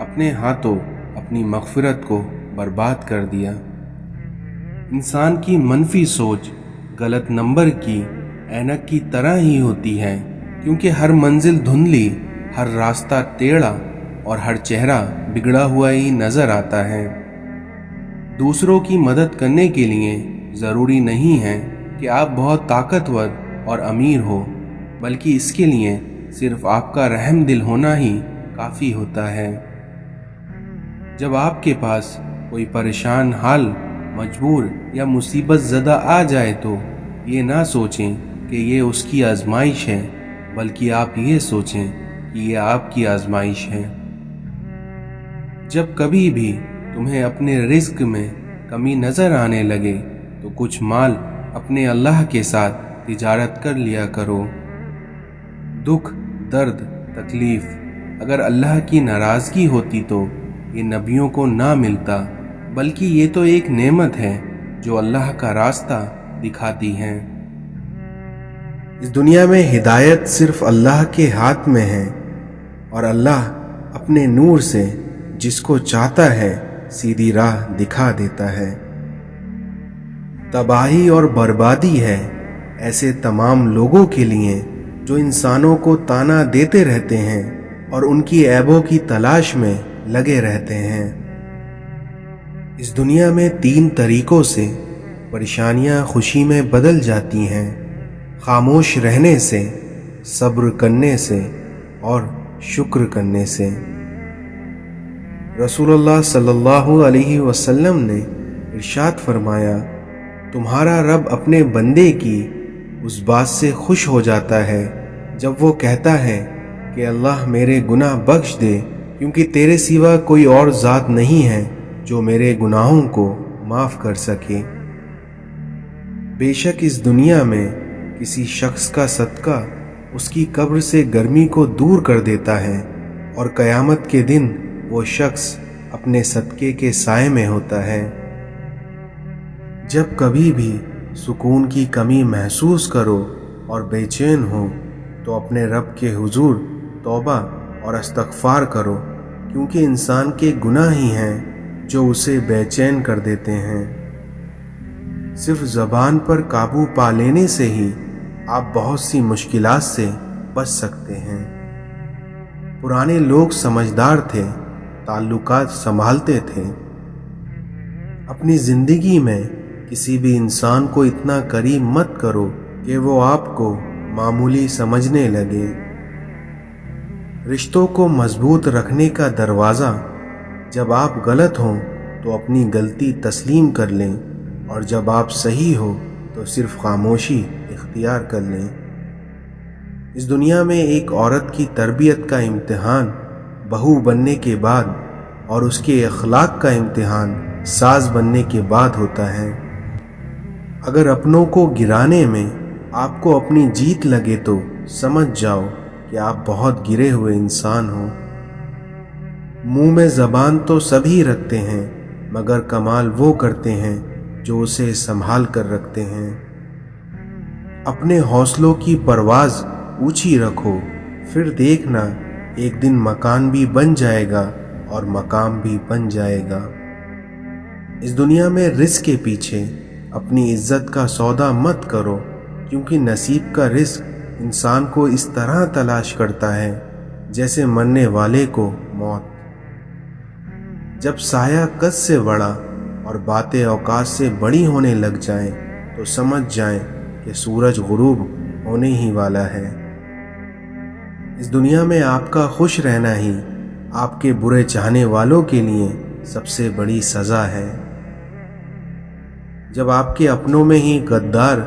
اپنے ہاتھوں اپنی مغفرت کو برباد کر دیا۔ انسان کی منفی سوچ غلط نمبر کی اینک کی طرح ہی ہوتی ہے، کیونکہ ہر منزل دھندلی، ہر راستہ ٹیڑھا اور ہر چہرہ بگڑا ہوا ہی نظر آتا ہے۔ دوسروں کی مدد کرنے کے لیے ضروری نہیں ہے کہ آپ بہت طاقتور اور امیر ہو، بلکہ اس کے لیے صرف آپ کا رحم دل ہونا ہی کافی ہوتا ہے۔ جب آپ کے پاس کوئی پریشان حال، مجبور یا مصیبت زدہ آ جائے تو یہ نہ سوچیں کہ یہ اس کی آزمائش ہے، بلکہ آپ یہ سوچیں کہ یہ آپ کی آزمائش ہے۔ جب کبھی بھی تمہیں اپنے رزق میں کمی نظر آنے لگے تو کچھ مال اپنے اللہ کے ساتھ تجارت کر لیا کرو۔ دکھ، درد، تکلیف اگر اللہ کی ناراضگی ہوتی تو یہ نبیوں کو نہ ملتا، بلکہ یہ تو ایک نعمت ہے جو اللہ کا راستہ دکھاتی ہے۔ اس دنیا میں ہدایت صرف اللہ کے ہاتھ میں ہے، اور اللہ اپنے نور سے جس کو چاہتا ہے سیدھی راہ دکھا دیتا ہے۔ تباہی اور بربادی ہے ایسے تمام لوگوں کے لیے جو انسانوں کو طعنہ دیتے رہتے ہیں اور ان کی عیبوں کی تلاش میں لگے رہتے ہیں۔ اس دنیا میں 3 طریقوں سے پریشانیاں خوشی میں بدل جاتی ہیں: خاموش رہنے سے، صبر کرنے سے اور شکر کرنے سے۔ رسول اللہ صلی اللہ علیہ وسلم نے ارشاد فرمایا، تمہارا رب اپنے بندے کی اس بات سے خوش ہو جاتا ہے جب وہ کہتا ہے کہ اللہ میرے گناہ بخش دے، کیونکہ تیرے سوا کوئی اور ذات نہیں ہے جو میرے گناہوں کو معاف کر سکے۔ بے شک اس دنیا میں کسی شخص کا صدقہ اس کی قبر سے گرمی کو دور کر دیتا ہے، اور قیامت کے دن وہ شخص اپنے صدقے کے سائے میں ہوتا ہے۔ جب کبھی بھی سکون کی کمی محسوس کرو اور بے چین ہو تو اپنے رب کے حضور توبہ اور استغفار کرو، کیونکہ انسان کے گناہ ہی ہیں جو اسے بے چین کر دیتے ہیں۔ صرف زبان پر قابو پا لینے سے ہی آپ بہت سی مشکلات سے بچ سکتے ہیں۔ پرانے لوگ سمجھدار تھے، تعلقات سنبھالتے تھے۔ اپنی زندگی میں کسی بھی انسان کو اتنا قریب مت کرو کہ وہ آپ کو معمولی سمجھنے لگے۔ رشتوں کو مضبوط رکھنے کا دروازہ: جب آپ غلط ہوں تو اپنی غلطی تسلیم کر لیں، اور جب آپ صحیح ہو تو صرف خاموشی اختیار کر لیں۔ اس دنیا میں ایک عورت کی تربیت کا امتحان بہو بننے کے بعد، اور اس کے اخلاق کا امتحان ساز بننے کے بعد ہوتا ہے۔ اگر اپنوں کو گرانے میں آپ کو اپنی جیت لگے تو سمجھ جاؤ کہ آپ بہت گرے ہوئے انسان ہو۔ منہ میں زبان تو سبھی رکھتے ہیں، مگر کمال وہ کرتے ہیں جو اسے سنبھال کر رکھتے ہیں۔ اپنے حوصلوں کی پرواز اونچی رکھو، پھر دیکھنا ایک دن مکان بھی بن جائے گا اور مقام بھی بن جائے گا۔ اس دنیا میں رزق کے پیچھے اپنی عزت کا سودا مت کرو، کیونکہ نصیب کا رزق انسان کو اس طرح تلاش کرتا ہے جیسے مرنے والے کو موت۔ جب سایہ قد سے بڑا اور باتیں اوقات سے بڑی ہونے لگ جائیں تو سمجھ جائیں کہ سورج غروب ہونے ہی والا ہے۔ اس دنیا میں آپ کا خوش رہنا ہی آپ کے برے چاہنے والوں کے لیے سب سے بڑی سزا ہے۔ جب آپ کے اپنوں میں ہی غدار،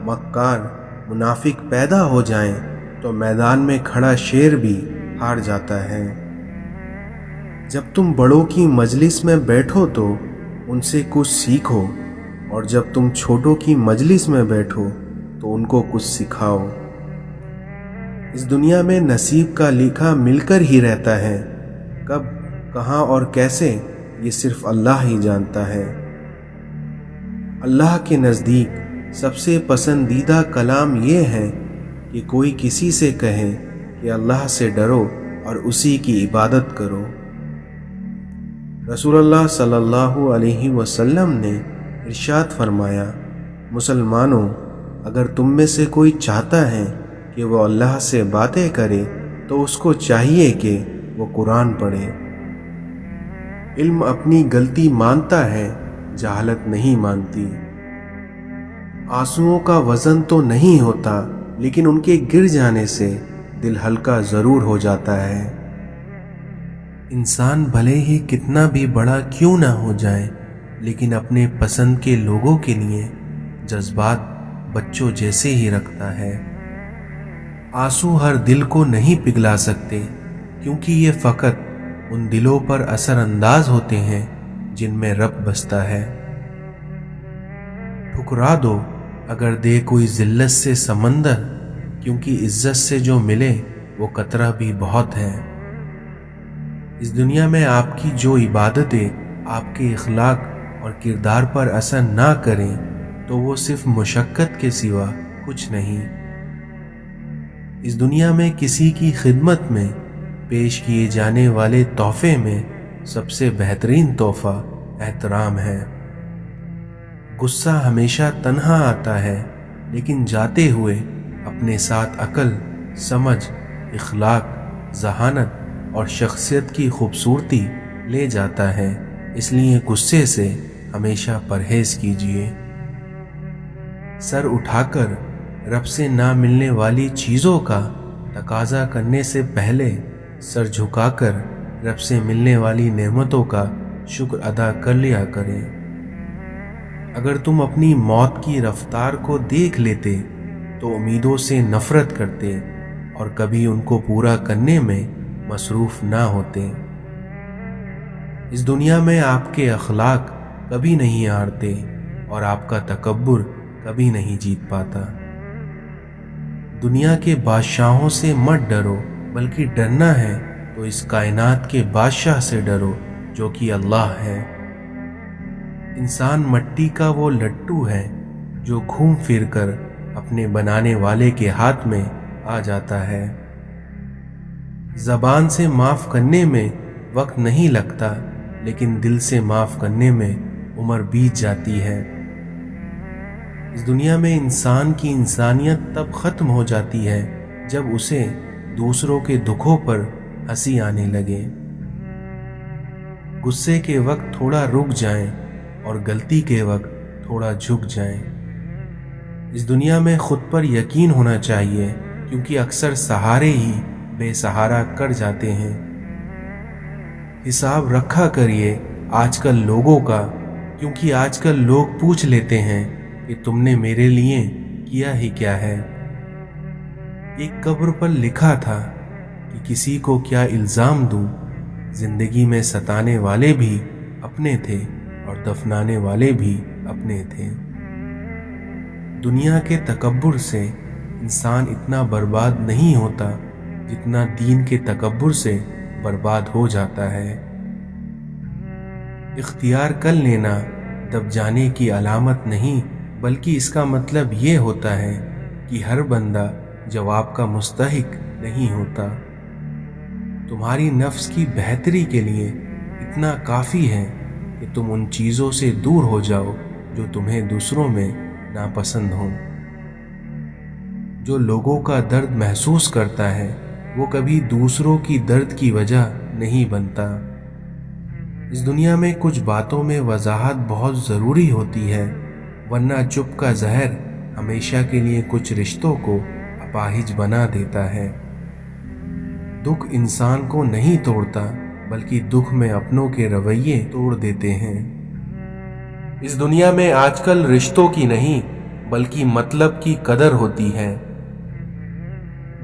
مکار، منافق پیدا ہو جائیں تو میدان میں کھڑا شیر بھی ہار جاتا ہے۔ جب تم بڑوں کی مجلس میں بیٹھو تو ان سے کچھ سیکھو، اور جب تم چھوٹوں کی مجلس میں بیٹھو تو ان کو کچھ سکھاؤ۔ اس دنیا میں نصیب کا لکھا مل کر ہی رہتا ہے، کب، کہاں اور کیسے یہ صرف اللہ ہی جانتا ہے۔ اللہ کے نزدیک سب سے پسندیدہ کلام یہ ہے کہ کوئی کسی سے کہے کہ اللہ سے ڈرو اور اسی کی عبادت کرو۔ رسول اللہ صلی اللہ علیہ وسلم نے ارشاد فرمایا، مسلمانوں، اگر تم میں سے کوئی چاہتا ہے کہ وہ اللہ سے باتیں کرے تو اس کو چاہیے کہ وہ قرآن پڑھے۔ علم اپنی غلطی مانتا ہے، جہالت نہیں مانتی۔ آنسوؤں کا وزن تو نہیں ہوتا، لیکن ان کے گر جانے سے دل ہلکا ضرور ہو جاتا ہے۔ انسان بھلے ہی کتنا بھی بڑا کیوں نہ ہو جائے، لیکن اپنے پسند کے لوگوں کے لیے جذبات بچوں جیسے ہی رکھتا ہے۔ آنسو ہر دل کو نہیں پگھلا سکتے، کیونکہ یہ فقط ان دلوں پر اثر انداز ہوتے ہیں جن میں رب بستا ہے۔ ٹھکرا دو اگر دے کوئی ذلت سے سمندر، کیونکہ عزت سے جو ملے وہ قطرہ بھی بہت ہے۔ اس دنیا میں آپ کی جو عبادتیں آپ کے اخلاق اور کردار پر اثر نہ کریں تو وہ صرف مشقت کے سوا کچھ نہیں۔ اس دنیا میں کسی کی خدمت میں پیش کیے جانے والے تحفے میں سب سے بہترین تحفہ احترام ہے۔ غصہ ہمیشہ تنہا آتا ہے، لیکن جاتے ہوئے اپنے ساتھ عقل، سمجھ، اخلاق، ذہانت اور شخصیت کی خوبصورتی لے جاتا ہے۔ اس لیے غصے سے ہمیشہ پرہیز کیجیے۔ سر اٹھا کر رب سے نہ ملنے والی چیزوں کا تقاضا کرنے سے پہلے سر جھکا کر رب سے ملنے والی نعمتوں کا شکر ادا کر لیا کریں۔ اگر تم اپنی موت کی رفتار کو دیکھ لیتے تو امیدوں سے نفرت کرتے اور کبھی ان کو پورا کرنے میں مصروف نہ ہوتے۔ اس دنیا میں آپ کے اخلاق کبھی نہیں ہارتے اور آپ کا تکبر کبھی نہیں جیت پاتا۔ دنیا کے بادشاہوں سے مت ڈرو، بلکہ ڈرنا ہے تو اس کائنات کے بادشاہ سے ڈرو جو کہ اللہ ہے۔ انسان مٹی کا وہ لٹو ہے جو گھوم پھر کر اپنے بنانے والے کے ہاتھ میں آ جاتا ہے۔ زبان سے معاف کرنے میں وقت نہیں لگتا، لیکن دل سے معاف کرنے میں عمر بیت جاتی ہے۔ اس دنیا میں انسان کی انسانیت تب ختم ہو جاتی ہے جب اسے دوسروں کے دکھوں پر ہنسی آنے لگے۔ غصے کے وقت تھوڑا رک جائیں اور غلطی کے وقت تھوڑا جھک جائیں۔ اس دنیا میں خود پر یقین ہونا چاہیے، کیونکہ اکثر سہارے ہی بے سہارا کر جاتے ہیں۔ حساب رکھا کریے آج کل لوگوں کا، کیونکہ آج کل لوگ پوچھ لیتے ہیں کہ تم نے میرے لیے کیا ہی کیا ہے۔ ایک قبر پر لکھا تھا کہ کسی کو کیا الزام دوں، زندگی میں ستانے والے بھی اپنے تھے اور دفنانے والے بھی اپنے تھے۔ دنیا کے تکبر سے انسان اتنا برباد نہیں ہوتا جتنا دین کے تکبر سے برباد ہو جاتا ہے۔ اختیار کر لینا دب جانے کی علامت نہیں، بلکہ اس کا مطلب یہ ہوتا ہے کہ ہر بندہ جواب کا مستحق نہیں ہوتا۔ تمہاری نفس کی بہتری کے لیے اتنا کافی ہے کہ تم ان چیزوں سے دور ہو جاؤ جو تمہیں دوسروں میں ناپسند ہوں۔ جو لوگوں کا درد محسوس کرتا ہے وہ کبھی دوسروں کی درد کی وجہ نہیں بنتا۔ اس دنیا میں کچھ باتوں میں وضاحت بہت ضروری ہوتی ہے، ورنہ چپ کا زہر ہمیشہ کے لیے کچھ رشتوں کو اپاہج بنا دیتا ہے۔ دکھ انسان کو نہیں توڑتا، بلکہ دکھ میں اپنوں کے رویے توڑ دیتے ہیں۔ اس دنیا میں آج کل رشتوں کی نہیں بلکہ مطلب کی قدر ہوتی ہے۔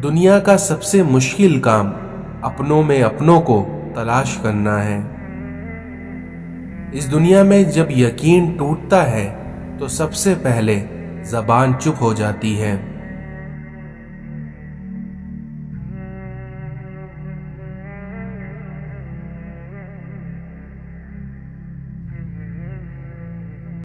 دنیا کا سب سے مشکل کام اپنوں میں اپنوں کو تلاش کرنا ہے۔ اس دنیا میں جب یقین ٹوٹتا ہے تو سب سے پہلے زبان چپ ہو جاتی ہے۔